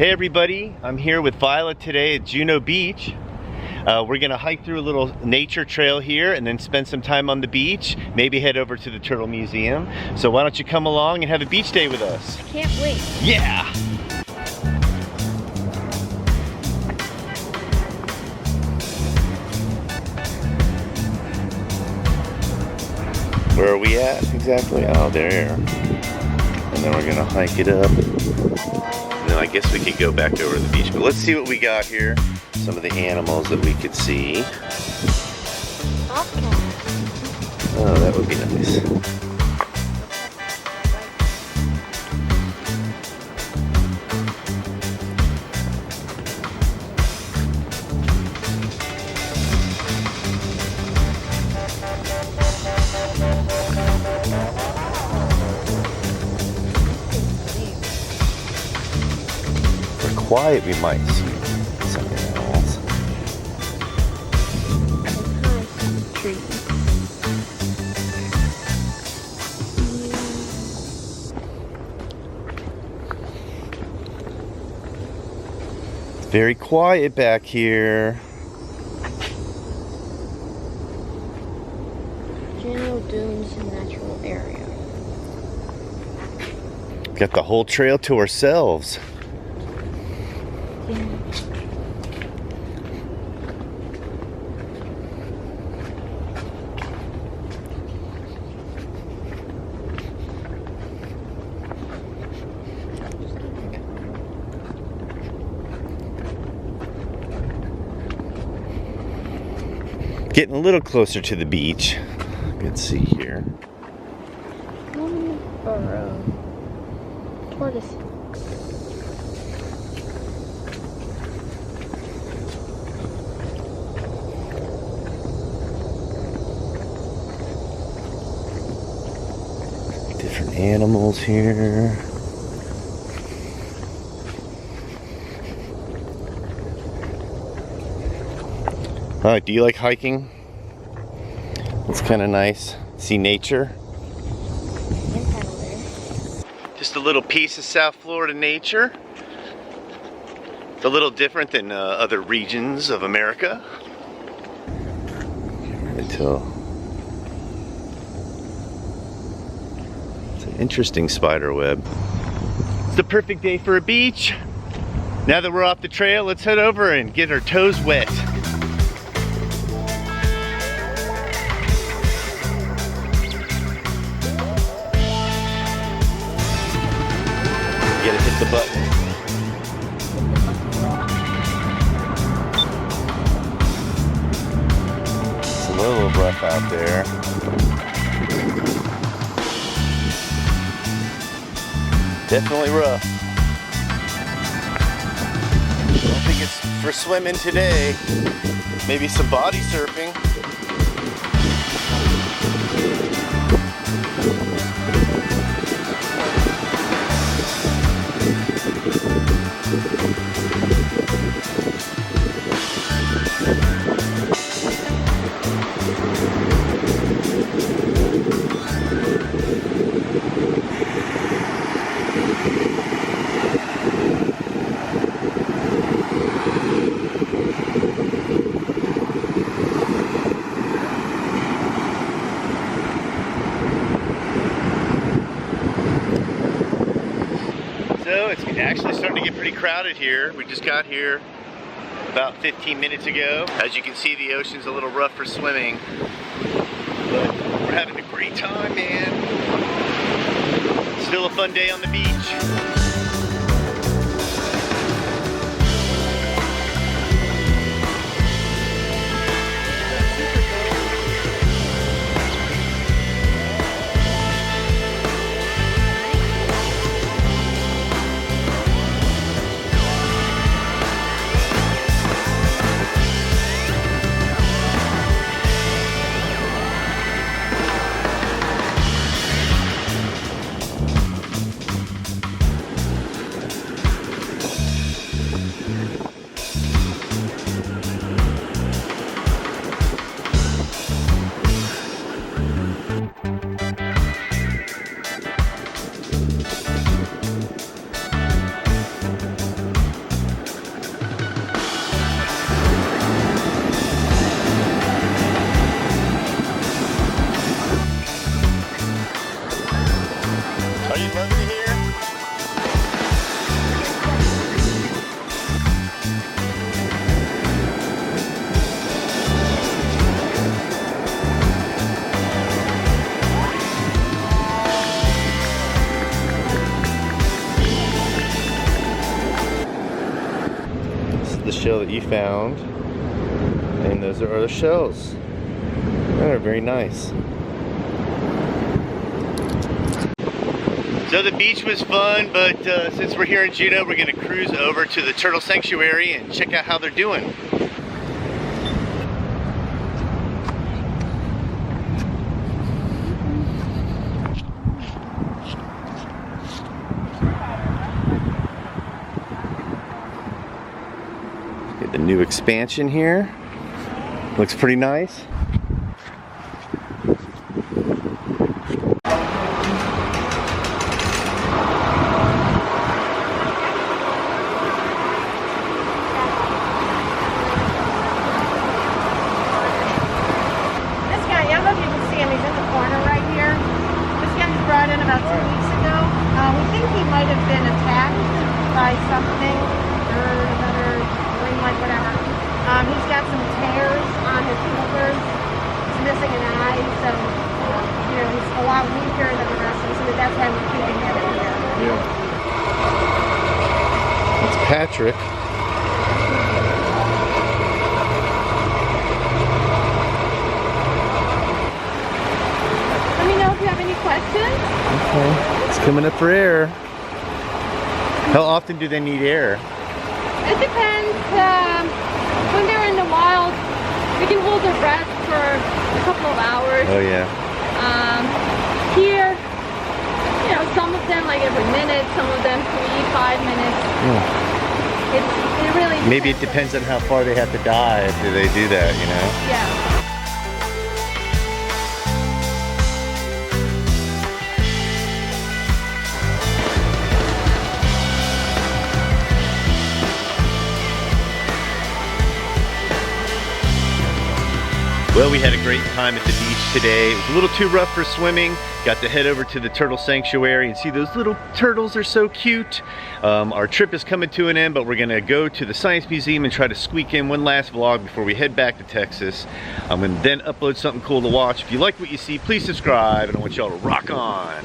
Hey everybody, I'm here with Violet today at Juno Beach. We're gonna hike through a little nature trail here and then spend some time on the beach, maybe head over to the Turtle Museum. So why don't you come along and have a beach day with us? I can't wait. Yeah! Where are we at exactly? Oh, there. And then we're gonna hike it up. And then I guess we could go back over to the beach. But let's see what we got here. Some of the animals that we could see. Oh, that would be nice. Quiet, we might see some animals. It's very quiet back here. Juno Dunes Natural Area. Got the whole trail to ourselves. Getting a little closer to the beach. Let's see here. Tortoise. Different animals here. Alright, do you like hiking? It's kind of nice. See nature. Just a little piece of South Florida nature. It's a little different than other regions of America. Until it's an interesting spider web. It's the perfect day for a beach. Now that we're off the trail, let's head over and get our toes wet. You gotta hit the button. It's a little rough out there. Definitely rough. Don't think it's for swimming today. Maybe some body surfing. So it's actually starting to get pretty crowded here. We just got here about 15 minutes ago. As you can see, the ocean's a little rough for swimming, but we're having a great time, man. Still a fun day on the beach. the shell that you found. And those are other shells. They're very nice. So the beach was fun, but since we're here in Juneau, we're gonna cruise over to the Turtle Sanctuary and check out how they're doing. Get the new expansion here. Looks pretty nice. Brought in about 2 weeks ago. We think he might have been attacked by something, bird, another ring, like whatever. He's got some tears on his shoulders. He's missing an eye, so you know, he's a lot weaker than the rest of us. So that's why we're keeping him in here. Yeah. That's Patrick. Let me know if you have any questions. Okay, it's coming up for air. How often do they need air? It depends. When they're in the wild, we can hold their breath for a couple of hours. Oh yeah. Here, you know, some of them like every minute, some of them 3-5 minutes. Yeah. It really Maybe it depends on how far they have to dive. Do they do that, you know? Yeah. Well, we had a great time at the beach today. It was a little too rough for swimming. Got to head over to the Turtle Sanctuary and see those little turtles are so cute. Our trip is coming to an end, but we're gonna go to the Science Museum and try to squeak in one last vlog before we head back to Texas. I'm gonna then upload something cool to watch. If you like what you see, please subscribe, and I want y'all to rock on.